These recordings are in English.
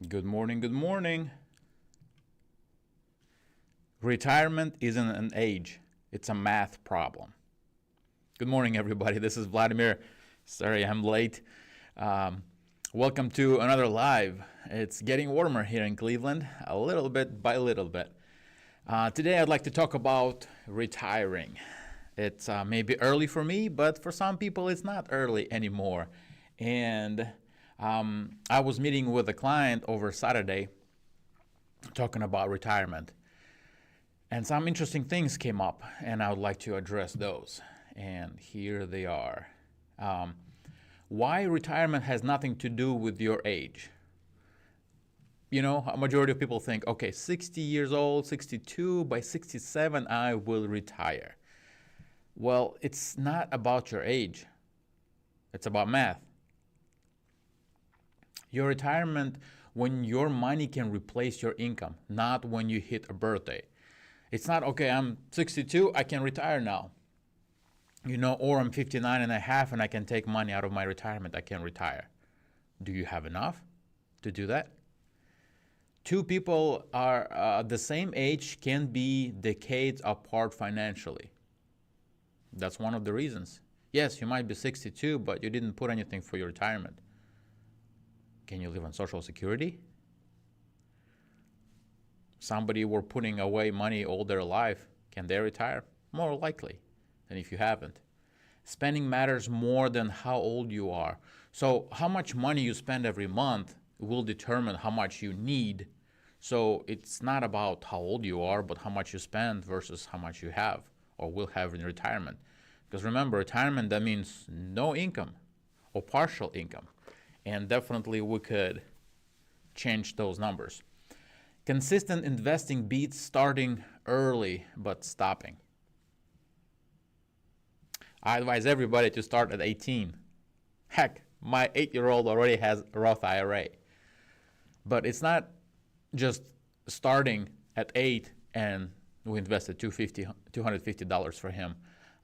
Good morning, good morning. Retirement isn't an age, it's a math problem. Good morning, everybody. This is Vladimir. Sorry, I'm late. Um, Welcome to another live. It's getting warmer here in Cleveland, a little bit by little bit. Today, I'd like to talk about retiring. It's maybe early for me, but for some people, it's not early anymore. And I was meeting with a client over Saturday talking about retirement. And some interesting things came up, and I would like to address those. And here they are. Why retirement has nothing to do with your age. You know, a majority of people think, okay, 60 years old, 62, by 67, I will retire. Well, it's not about your age. It's about math. Your retirement when your money can replace your income, not when you hit a birthday. It's not, okay, I'm 62, I can retire now. You know, or I'm 59 and a half and I can take money out of my retirement, I can retire. Do you have enough to do that? Two people are the same age can be decades apart financially. That's one of the reasons. Yes, you might be 62, but you didn't put anything for your retirement. Can you live on Social Security? Somebody were putting away money all their life. Can they retire? More likely than if you haven't. Spending matters more than how old you are. So how much money you spend every month will determine how much you need. So it's not about how old you are, but how much you spend versus how much you have or will have in retirement. Because remember, retirement, that means no income or partial income. And definitely we could change those numbers. Consistent investing beats starting early but stopping. I advise everybody to start at 18. Heck, my 8-year-old already has a Roth IRA. But it's not just starting at 8 and we invested $250 for him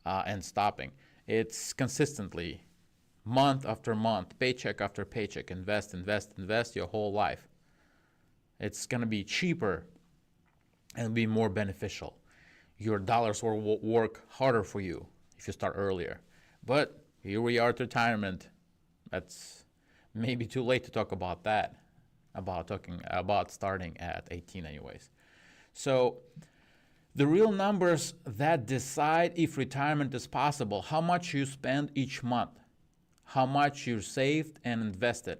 and stopping. It's consistently, month after month, paycheck after paycheck, invest your whole life. It's going to be cheaper and be more beneficial. Your dollars will work harder for you if you start earlier. But here we are at retirement. That's maybe too late to talk about that, about starting at 18 anyways. So the real numbers that decide if retirement is possible, how much you spend each month, how much you saved and invested,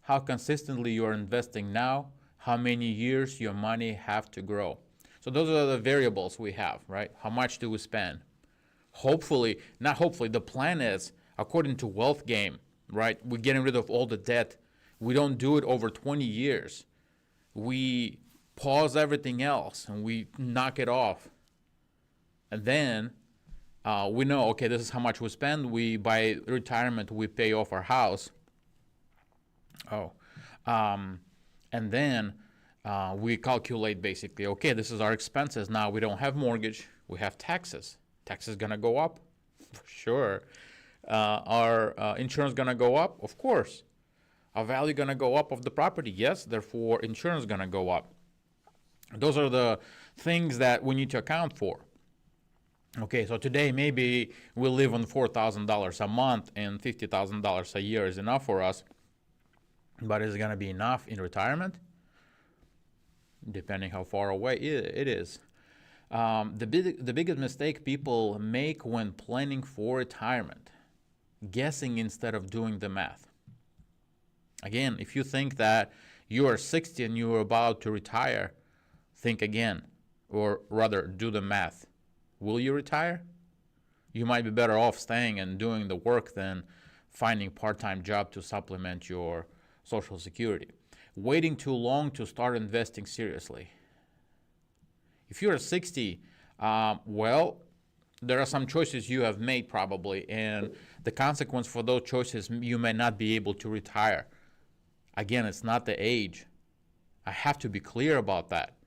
how consistently you're investing now, how many years your money have to grow. So those are the variables we have, right? How much do we spend? Hopefully, not hopefully, the plan is, according to Wealth Game, right? We're getting rid of all the debt. We don't do it over 20 years. We pause everything else and we knock it off. And then we know, okay, this is how much we spend. By retirement, we pay off our house. And then we calculate basically, okay, this is our expenses. Now we don't have mortgage, we have taxes. Taxes gonna go up, for sure. Our insurance gonna go up, of course. Our value gonna go up of the property, yes. Therefore, insurance gonna go up. Those are the things that we need to account for. Okay, so today maybe we live on $4,000 a month and $50,000 a year is enough for us. But is it going to be enough in retirement? Depending how far away it is. The biggest mistake people make when planning for retirement, guessing instead of doing the math. Again, if you think that you are 60 and you are about to retire, think again, or rather do the math. Will you retire? You might be better off staying and doing the work than finding part-time job to supplement your Social Security. Waiting too long to start investing seriously. If you're 60, well, there are some choices you have made probably, and the consequence for those choices, you may not be able to retire. Again, it's not the age. I have to be clear about that.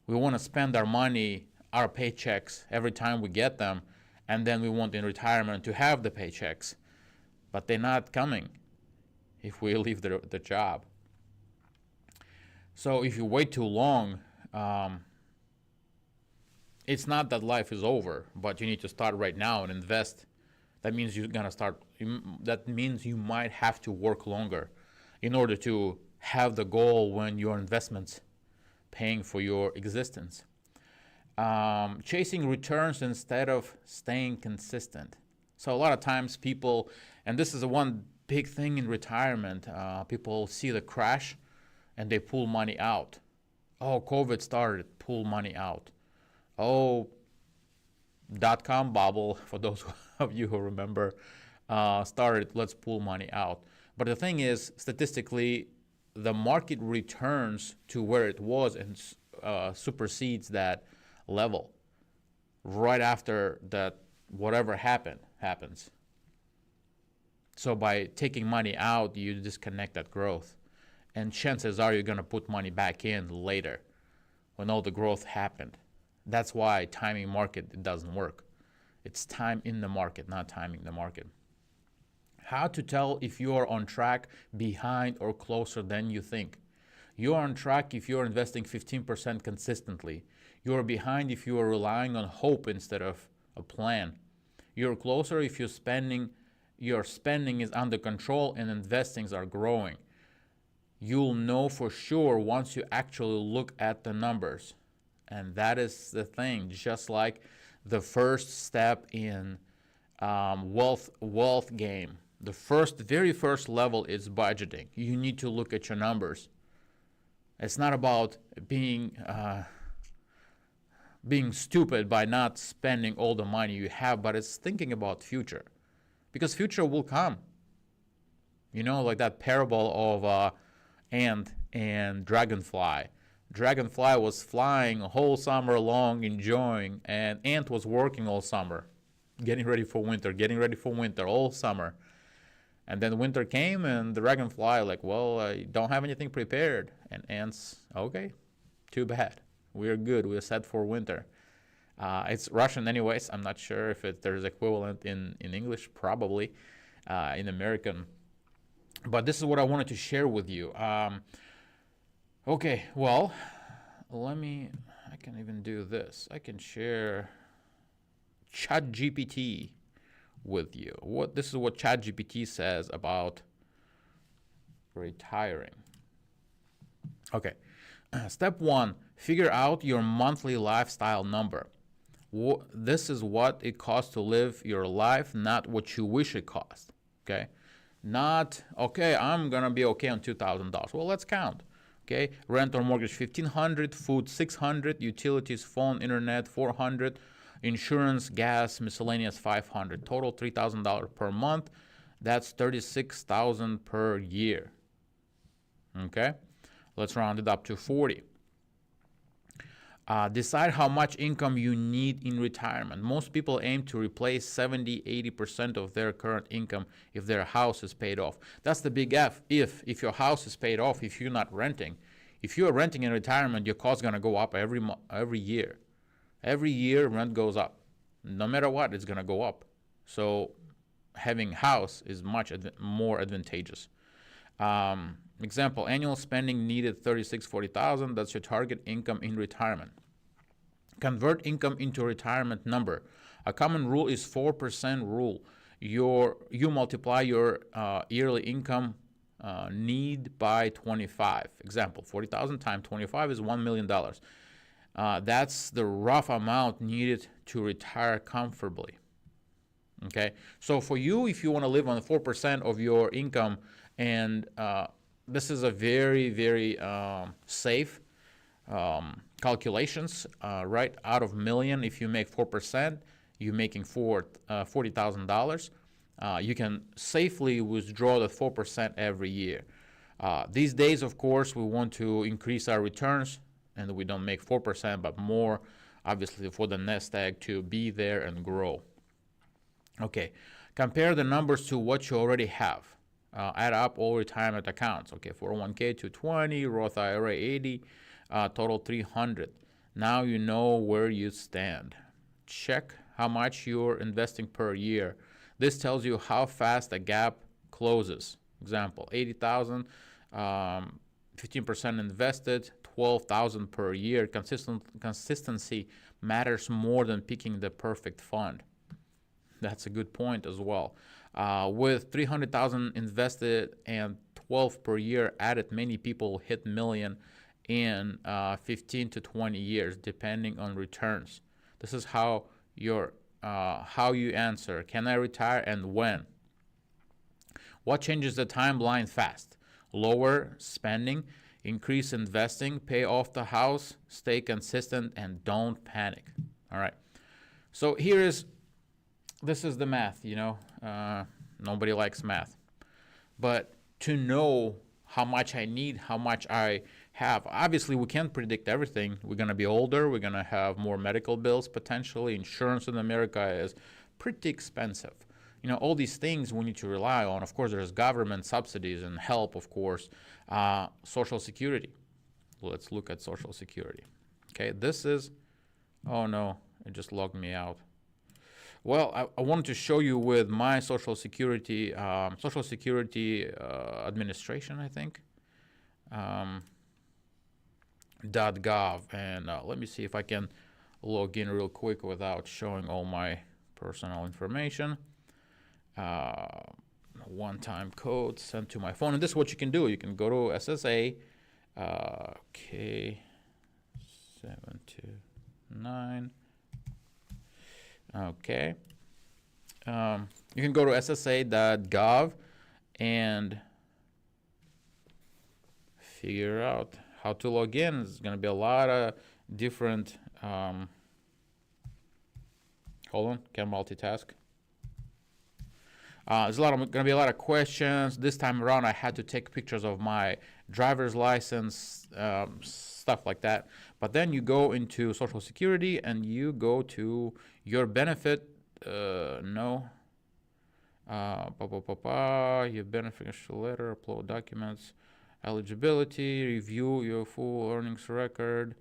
We want to spend our money, our paychecks, every time we get them, and then we want in retirement to have the paychecks. But they're not coming if we leave the job. So if you wait too long, um, it's not that life is over, but you need to start right now and invest. That means you're gonna start. That means you might have to work longer in order to have the goal when your investments paying for your existence. Chasing returns instead of staying consistent. So a lot of times people, and this is the one big thing in retirement, people see the crash and they pull money out. Oh, COVID started, pull money out. Oh, dot-com bubble, for those of you who remember, started, let's pull money out. But the thing is, statistically, the market returns to where it was and supersedes that level right after that whatever happens. So by taking money out, you disconnect that growth. And chances are you're going to put money back in later when all the growth happened. That's why timing market, it doesn't work. It's time in the market, not timing the market. How to tell if you are on track, behind, or closer than you think. You're on track if you're investing 15% consistently. You're behind if you are relying on hope instead of a plan. You're closer if your spending is under control and investings are growing. You'll know for sure once you actually look at the numbers. And that is the thing, just like the first step in wealth game. The very first level is budgeting. You need to look at your numbers. It's not about being stupid by not spending all the money you have, but it's thinking about future, because future will come. You know, like that parable of ant and dragonfly. Dragonfly was flying a whole summer long, enjoying, and ant was working all summer, getting ready for winter all summer. And then winter came, and the dragonfly like, well, I don't have anything prepared. And ants, okay, too bad. We're good. We're set for winter. It's Russian anyways. I'm not sure if there's equivalent in English, probably in American. But this is what I wanted to share with you. Okay, well, I can even do this. I can share ChatGPT with you. This is what ChatGPT says about retiring. Okay, step 1, figure out your monthly lifestyle number. This is what it costs to live your life, not what you wish it cost. Okay, not okay. I'm gonna be okay on $2,000. Well, let's count. Okay, rent or mortgage $1,500, food $600, utilities, phone, internet $400, insurance, gas, miscellaneous $500. Total $3,000 per month. That's $36,000 per year. Okay, let's round it up to 40. Decide how much income you need in retirement. Most people aim to replace 70-80% of their current income if their house is paid off. That's the big F. If your house is paid off, if you're not renting. If you're renting in retirement, your cost is going to go up every year. Every year, rent goes up. No matter what, it's going to go up. So having house is much more advantageous. Example, annual spending needed $36,000-$40,000. That's your target income in retirement. Convert income into a retirement number. A common rule is 4% rule. You multiply your yearly income need by 25. Example, 40,000 times 25 is $1 million. That's the rough amount needed to retire comfortably. Okay, so for you, if you want to live on 4% of your income, and this is a very, very safe calculations, right? Out of million, if you make 4%, you're making $40,000. You can safely withdraw the 4% every year. These days, of course, we want to increase our returns, and we don't make 4%, but more, obviously, for the nest egg to be there and grow. Okay, compare the numbers to what you already have. Add up all retirement accounts. Okay, 401k 220, Roth IRA 80, total 300. Now you know where you stand. Check how much you're investing per year. This tells you how fast the gap closes. Example, 80,000 15% invested, 12,000 per year. Consistency matters more than picking the perfect fund. That's a good point as well. With 300,000 invested and 12 per year added, many people hit million in 15 to 20 years, depending on returns. This is how you answer. Can I retire and when? What changes the timeline fast? Lower spending, increase investing, pay off the house, stay consistent, and don't panic. All right. So this is the math, nobody likes math. But to know how much I need, how much I have, obviously we can't predict everything. We're going to be older. We're going to have more medical bills potentially. Insurance in America is pretty expensive. All these things we need to rely on. Of course, there's government subsidies and help, of course. Social Security. Let's look at Social Security. Okay, this is, oh no, it just logged me out. Well, I wanted to show you with my Social Security Administration, I think, .gov, and let me see if I can log in real quick without showing all my personal information. One-time code sent to my phone, and this is what you can do. You can go to SSA, K729. Okay. You can go to ssa.gov and figure out how to log in. There's going to be a lot of different. Hold on, can multitask. There's going to be a lot of questions. This time around, I had to take pictures of my driver's license, stuff like that. But then you go into Social Security and you go to your benefit. Your beneficial letter, upload documents, eligibility, review your full earnings record,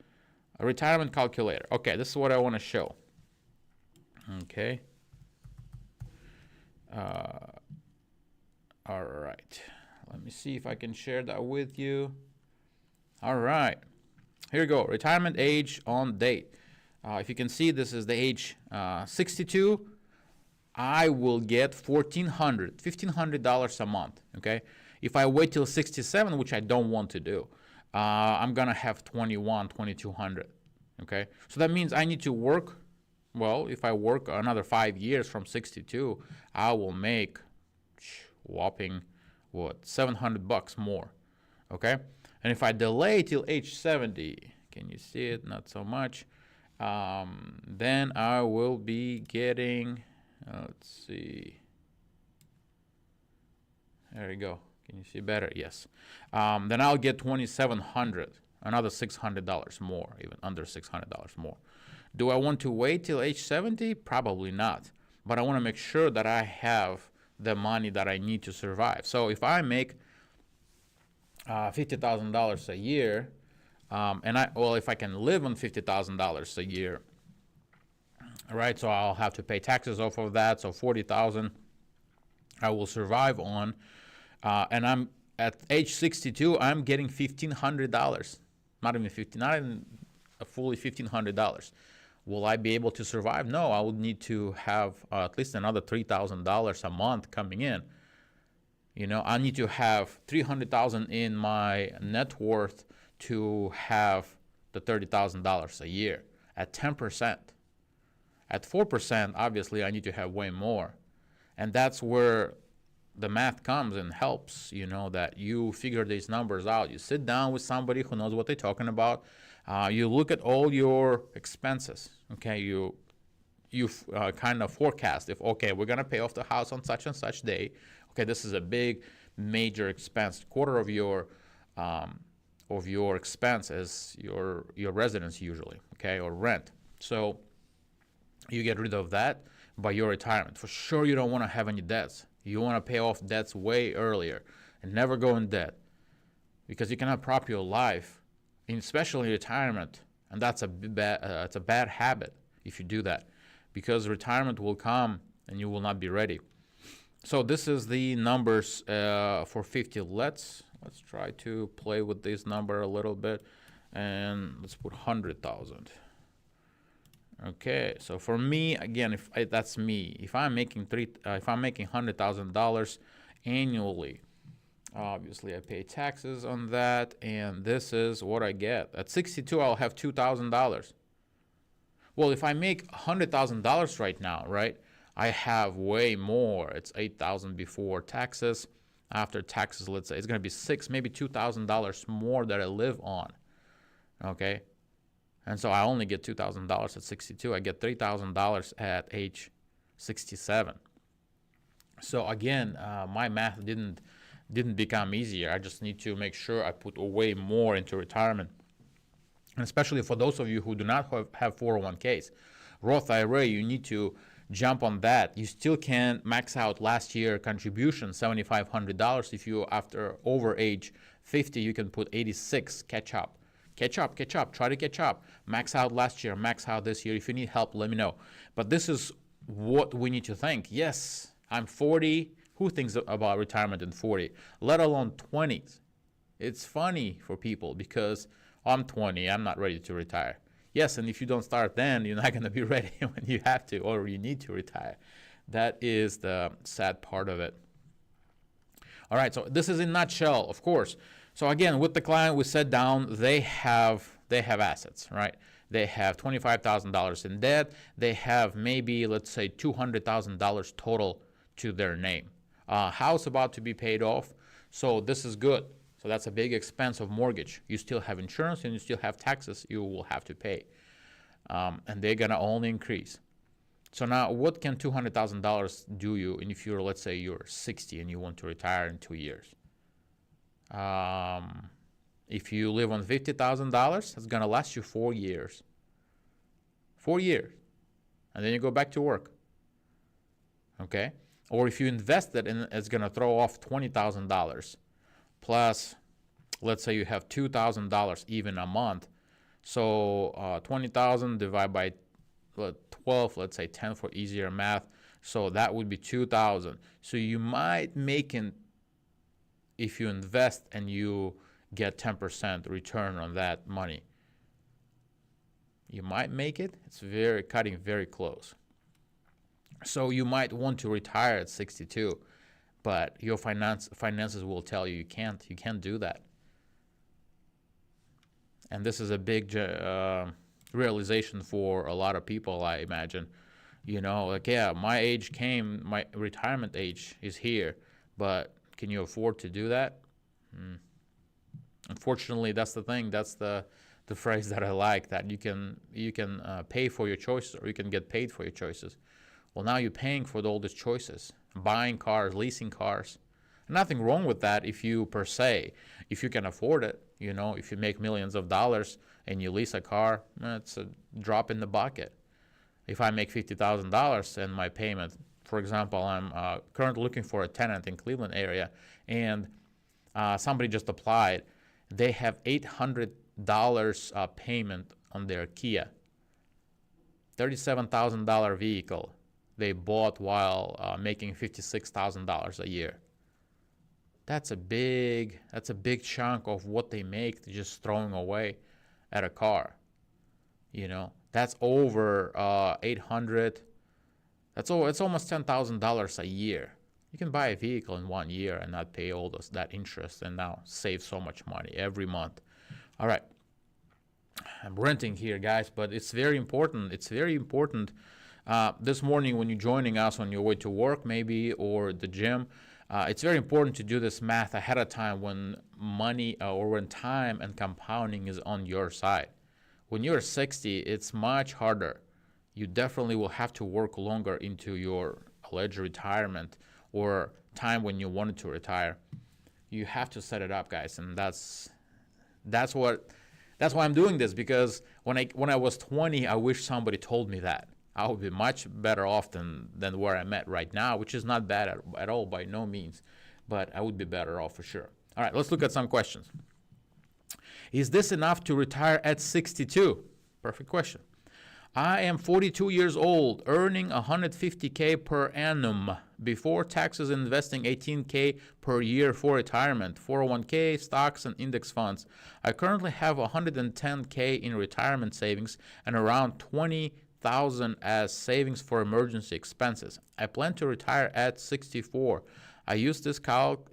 a retirement calculator. Okay, this is what I want to show. Okay. All right, let me see if I can share that with you. All right, here you go. Retirement age on date. If you can see, this is the age 62. I will get $1,500 a month. Okay, if I wait till 67, which I don't want to do, I'm gonna have $2,200. Okay, so that means I need to work. Well, if I work another 5 years from 62, I will make whopping, $700 more, okay? And if I delay till age 70, can you see it? Not so much. Then I will be getting, let's see. There you go. Can you see better? Yes. Then I'll get $2,700, another $600 more, even under $600 more. Do I want to wait till age 70? Probably not. But I want to make sure that I have the money that I need to survive. So if I make $50,000 a year, if I can live on $50,000 a year, right? So I'll have to pay taxes off of that. So $40,000 I will survive on, and I'm at age 62. I'm getting $1,500, not even fully $1,500. Will I be able to survive? No, I would need to have at least another $3,000 a month coming in. I need to have $300,000 in my net worth to have the $30,000 a year at 10%. At 4%, obviously, I need to have way more. And that's where the math comes and helps, that you figure these numbers out. You sit down with somebody who knows what they're talking about. You look at all your expenses, okay? You kind of forecast if, okay, we're going to pay off the house on such and such day. Okay, this is a big, major expense. Quarter of your expense is your residence usually, okay, or rent. So you get rid of that by your retirement. For sure, you don't want to have any debts. You want to pay off debts way earlier and never go in debt, because you cannot prop your life, especially retirement, and that's it's a bad habit if you do that, because retirement will come and you will not be ready. So this is the numbers for 50. Let's Let's try to play with this number a little bit, and let's put 100,000. Okay, so for me, again, that's me. If I'm making $100,000 annually, obviously I pay taxes on that, and this is what I get. At 62, I'll have $2,000. Well, if I make $100,000 right now, right, I have way more. It's $8,000 before taxes. After taxes, let's say it's going to be $6,000, maybe $2,000 more that I live on. Okay, and so I only get $2,000 at 62. I get $3,000 at age 67. So again, my math didn't become easier. I just need to make sure I put way more into retirement. And especially for those of you who do not have 401ks, Roth IRA, you need to jump on that. You still can max out last year contribution, $7,500. If you after over age 50, you can put 86, catch up, try to catch up. Max out last year, max out this year. If you need help, let me know. But this is what we need to think. Yes, I'm 40. Who thinks about retirement in 40, let alone 20s? It's funny for people because I'm 20, I'm not ready to retire. Yes, and if you don't start then, you're not going to be ready when you have to or you need to retire. That is the sad part of it. All right, so this is in a nutshell, of course. So again, with the client, we sat down, they have assets, right? They have $25,000 in debt. They have maybe, let's say, $200,000 total to their name. House about to be paid off, so this is good. So that's a big expense of mortgage. You still have insurance and you still have taxes you will have to pay. And they're going to only increase. So now what can $200,000 do you if you're, let's say you're 60 and you want to retire in 2 years? If you live on $50,000, it's going to last you 4 years. 4 years. And then you go back to work. Okay? Or if you invest it, and it's going to throw off $20,000. Plus, let's say you have $2,000 even a month. So 20,000 divided by 12, let's say 10 for easier math. So that would be 2,000. So you might make it, if you invest and you get 10% return on that money. You might make it. It's cutting very close. So you might want to retire at 62. But your finances will tell you you can't do that. And this is a big realization for a lot of people, I imagine. You know, like, yeah, my age came, my retirement age is here, but can you afford to do that? Unfortunately, that's the thing. That's the phrase that I like, that you can pay for your choices or you can get paid for your choices. Well, now you're paying for all these choices. Buying cars, leasing cars. Nothing wrong with that if you can afford it. You know, if you make millions of dollars and you lease a car, it's a drop in the bucket. If I make $50,000 and my payment, for example, I'm currently looking for a tenant in Cleveland area, and somebody just applied. They have $800 payment on their Kia, $37,000 vehicle. They bought while making $56,000 a year. That's a big chunk of what they make just throwing away at a car. You know, that's over $800. It's almost $10,000 a year. You can buy a vehicle in 1 year and not pay all that interest, and now save so much money every month. All right, I'm renting here, guys, but it's very important. It's very important. This morning when you're joining us on your way to work maybe or the gym, it's very important to do this math ahead of time when money or when time and compounding is on your side. When you're 60, it's much harder. You definitely will have to work longer into your alleged retirement or time when you wanted to retire. You have to set it up, guys, and that's why I'm doing this, because when I was 20, I wish somebody told me that. I would be much better off than where I'm at right now, which is not bad at all, by no means, but I would be better off for sure. All right, let's look at some questions. Is this enough to retire at 62? Perfect question. I am 42 years old, earning 150K per annum. Before taxes, investing 18K per year for retirement, 401K, stocks, and index funds. I currently have 110K in retirement savings and around 20,000 as savings for emergency expenses. I plan to retire at 64. I use this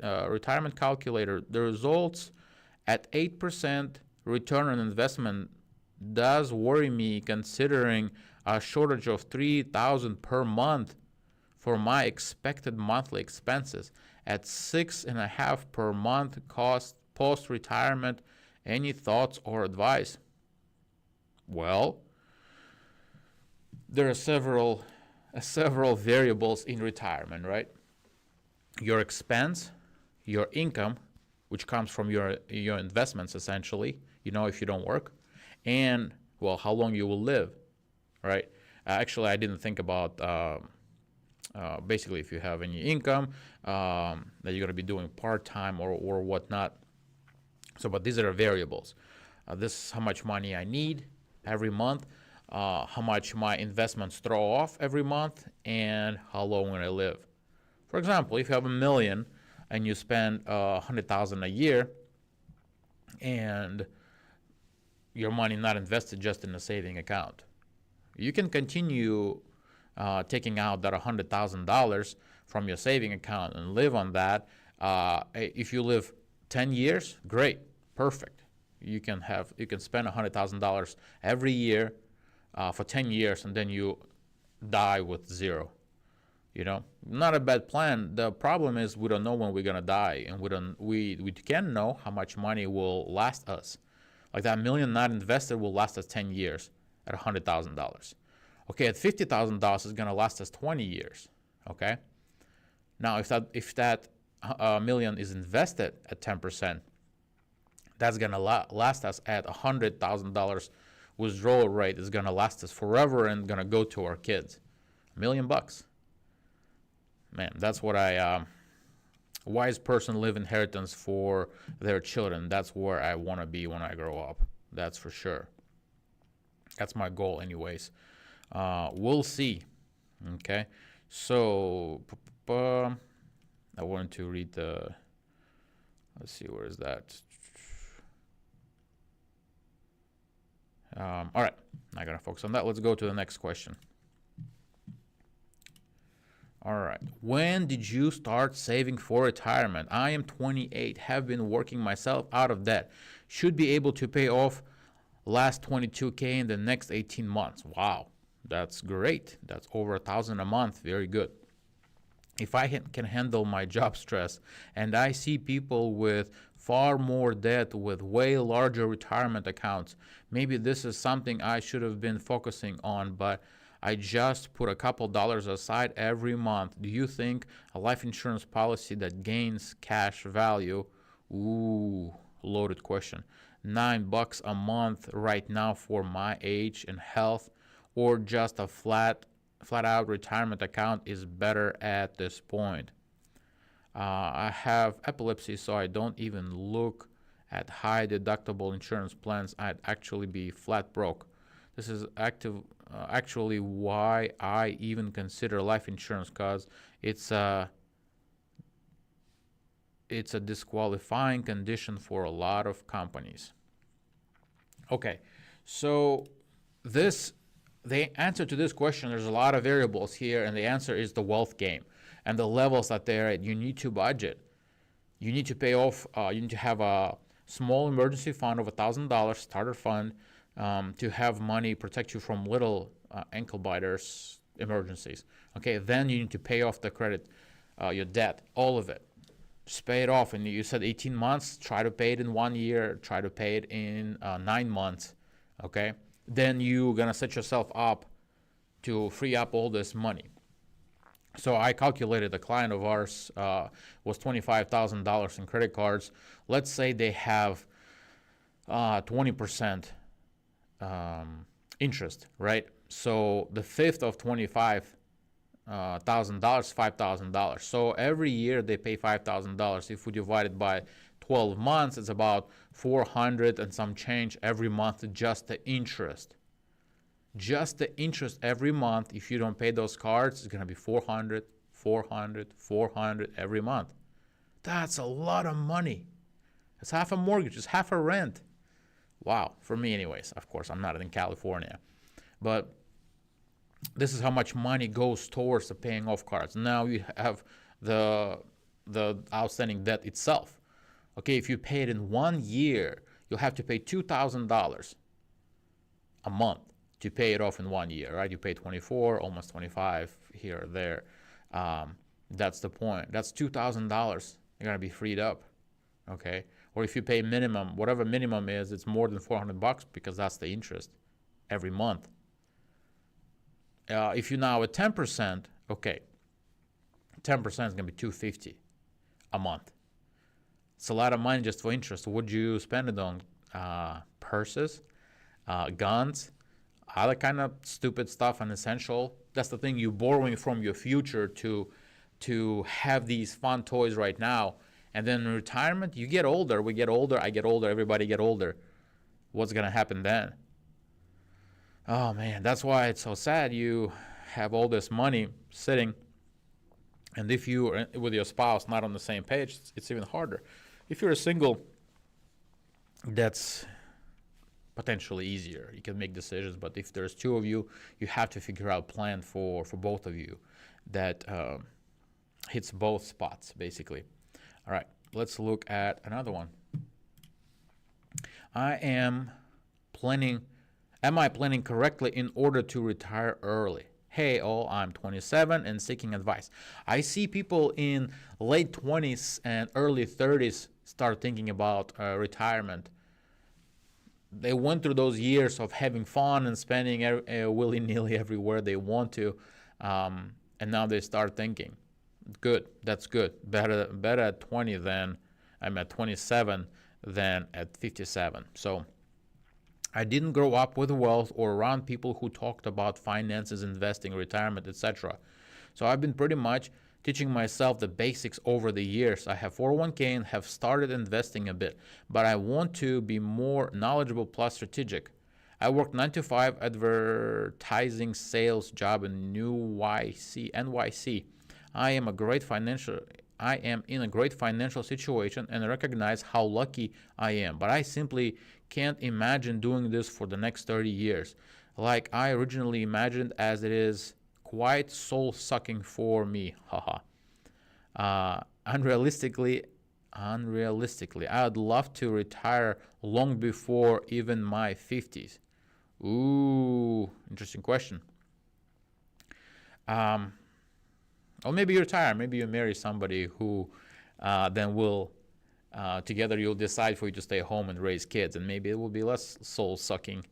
retirement calculator. The results at 8% return on investment does worry me, considering a shortage of 3,000 per month for my expected monthly expenses at 6.5 per month cost post-retirement. Any thoughts or advice? Well, there are several variables in retirement, right? Your expense, your income, which comes from your investments essentially, if you don't work, and, well, how long you will live, right? Actually, I didn't think about basically if you have any income that you're going to be doing part-time or whatnot. So, but these are variables. This is how much money I need every month, how much my investments throw off every month, and how long will I live. For example, if you have $1 million and you spend $100,000 a year, and your money not invested just in a saving account, you can continue taking out that $100,000 from your saving account and live on that. If you live 10 years, great, perfect. You can spend $100,000 every year for 10 years, and then you die with zero. Not a bad plan. The problem is we don't know when we're gonna die, and we can know how much money will last us. Like that $1 million not invested will last us 10 years at $100,000. Okay, at $50,000 it's gonna last us 20 years. Okay. Now, if that $1 million is invested at 10%, that's gonna last us at $100,000 withdrawal rate is gonna last us forever and gonna go to our kids. $1 million. Man, that's what wise person leave inheritance for their children. That's where I want to be when I grow up. That's for sure. That's my goal anyways. We'll see. Okay. So I want to read let's see, where is that? All right. Not going to focus on that. Let's go to the next question. All right. When did you start saving for retirement? I am 28, have been working myself out of debt. Should be able to pay off last 22K in the next 18 months. Wow, that's great. That's over $1,000 a month. Very good. If I can handle my job stress, and I see people with far more debt with way larger retirement accounts, maybe this is something I should have been focusing on, but I just put a couple dollars aside every month. Do you think a life insurance policy that gains cash value? Ooh, loaded question. $9 a month right now for my age and health, or just a flat out retirement account is better at this point. I have epilepsy, so I don't even look at high deductible insurance plans. I'd actually be flat broke. This is actually why I even consider life insurance, because it's a disqualifying condition for a lot of companies. Okay, so the answer to this question, there's a lot of variables here, and the answer is the wealth game and the levels that they're at. You need to budget. You need to pay off. You need to have a small emergency fund of $1,000, starter fund, to have money protect you from little ankle biters emergencies. Okay, then you need to pay off the credit, your debt, all of it. Just pay it off. And you said 18 months, try to pay it in 1 year, try to pay it in 9 months. Okay, then you're gonna set yourself up to free up all this money. So I calculated a client of ours was $25,000 in credit cards. Let's say they have 20% interest, right? So the fifth of $25,000, $5,000. So every year they pay $5,000. If we divide it by 12 months, it's about $400 and some change every month, just the interest. Just the interest every month, if you don't pay those cards, it's going to be 400, 400, 400 every month. That's a lot of money. It's half a mortgage, it's half a rent. Wow, for me anyways. Of course, I'm not in California. But this is how much money goes towards the paying off cards. Now you have the outstanding debt itself. Okay, if you pay it in 1 year, you'll have to pay $2,000 a month to pay it off in 1 year, right? You pay 24, almost 25 here or there. That's the point. That's $2,000. You're gonna be freed up, okay? Or if you pay minimum, whatever minimum is, it's more than $400 because that's the interest every month. If you're now at 10%, okay, 10% is gonna be $250 a month. It's a lot of money just for interest. Would you spend it on purses, guns, other kind of stupid stuff, unessential? That's the thing. You're borrowing from your future to have these fun toys right now, and then in retirement, you get older. We get older. I get older. Everybody get older. What's gonna happen then? Oh man, that's why it's so sad. You have all this money sitting, and if you are with your spouse not on the same page, it's even harder. If you're a single, that's potentially easier. You can make decisions, but if there's two of you, you have to figure out a plan for both of you that hits both spots, basically. All right, let's look at another one. Am I planning correctly in order to retire early? Hey, all, I'm 27 and seeking advice. I see people in late 20s and early 30s start thinking about retirement. They went through those years of having fun and spending willy-nilly everywhere they want to, and now they start thinking. Good, that's good. Better at 20 than I'm at 27 than at 57. So I didn't grow up with wealth or around people who talked about finances, investing, retirement, etc. So I've been pretty much teaching myself the basics over the years. I have 401k and have started investing a bit, but I want to be more knowledgeable plus strategic. I worked 9 to 5 advertising sales job in NYC. I am in a great financial situation and recognize how lucky I am, but I simply can't imagine doing this for the next 30 years like I originally imagined, as it is quite soul-sucking for me. Haha. Unrealistically, I'd love to retire long before even my 50s. Ooh, interesting question. Or maybe you retire, maybe you marry somebody who then will, together you'll decide for you to stay home and raise kids, and maybe it will be less soul-sucking.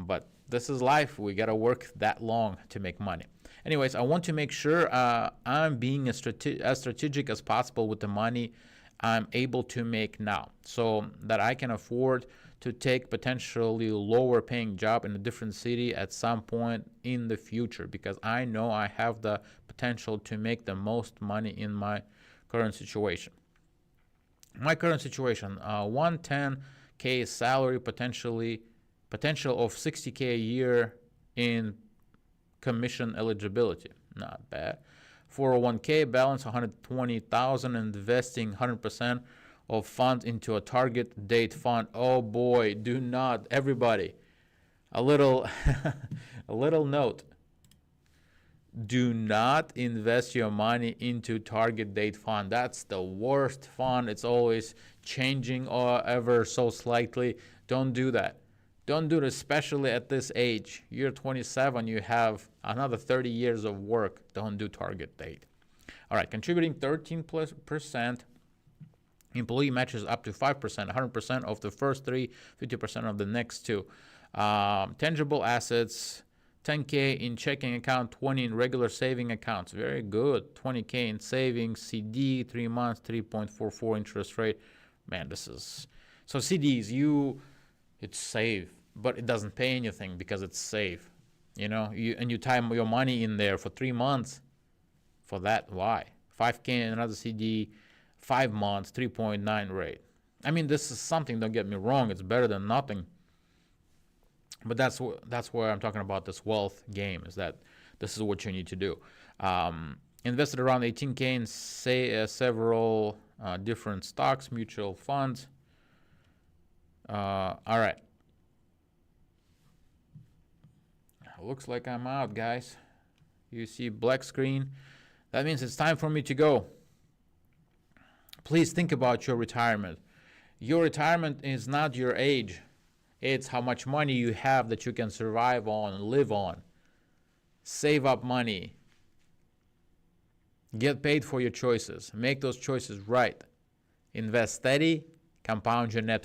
But this is life. We got to work that long to make money. Anyways, I want to make sure I'm being as strategic as possible with the money I'm able to make now, so that I can afford to take potentially lower paying job in a different city at some point in the future, because I know I have the potential to make the most money in my current situation. My current situation, 110K salary, potential of 60K a year in commission eligibility. Not bad. 401k balance 120,000, investing 100% of funds into a target date fund. Oh boy, do not, everybody, a little a little note. Do not invest your money into target date fund. That's the worst fund. It's always changing or ever so slightly. Don't do that. Don't do it, especially at this age. You're 27, you have another 30 years of work. Don't do target date. All right, contributing 13%. Employee matches up to 5%, 100% of the first three, 50% of the next two. Tangible assets, 10K in checking account, 20 in regular saving accounts. Very good. 20K in savings, CD, 3 months, 3.44 interest rate. Man, this is... So CDs, it's safe, but it doesn't pay anything because it's safe. You know, you tie your money in there for 3 months. For that, why? 5K in another CD, 5 months, 3.9 rate. I mean, this is something, don't get me wrong, it's better than nothing. But that's where I'm talking about this wealth game, is that this is what you need to do. Invested around 18K in several different stocks, mutual funds. All right. Looks like I'm out, guys. You see black screen. That means it's time for me to go. Please think about your retirement. Your retirement is not your age. It's how much money you have that you can survive on and live on. Save up money. Get paid for your choices. Make those choices right. Invest steady. Compound your net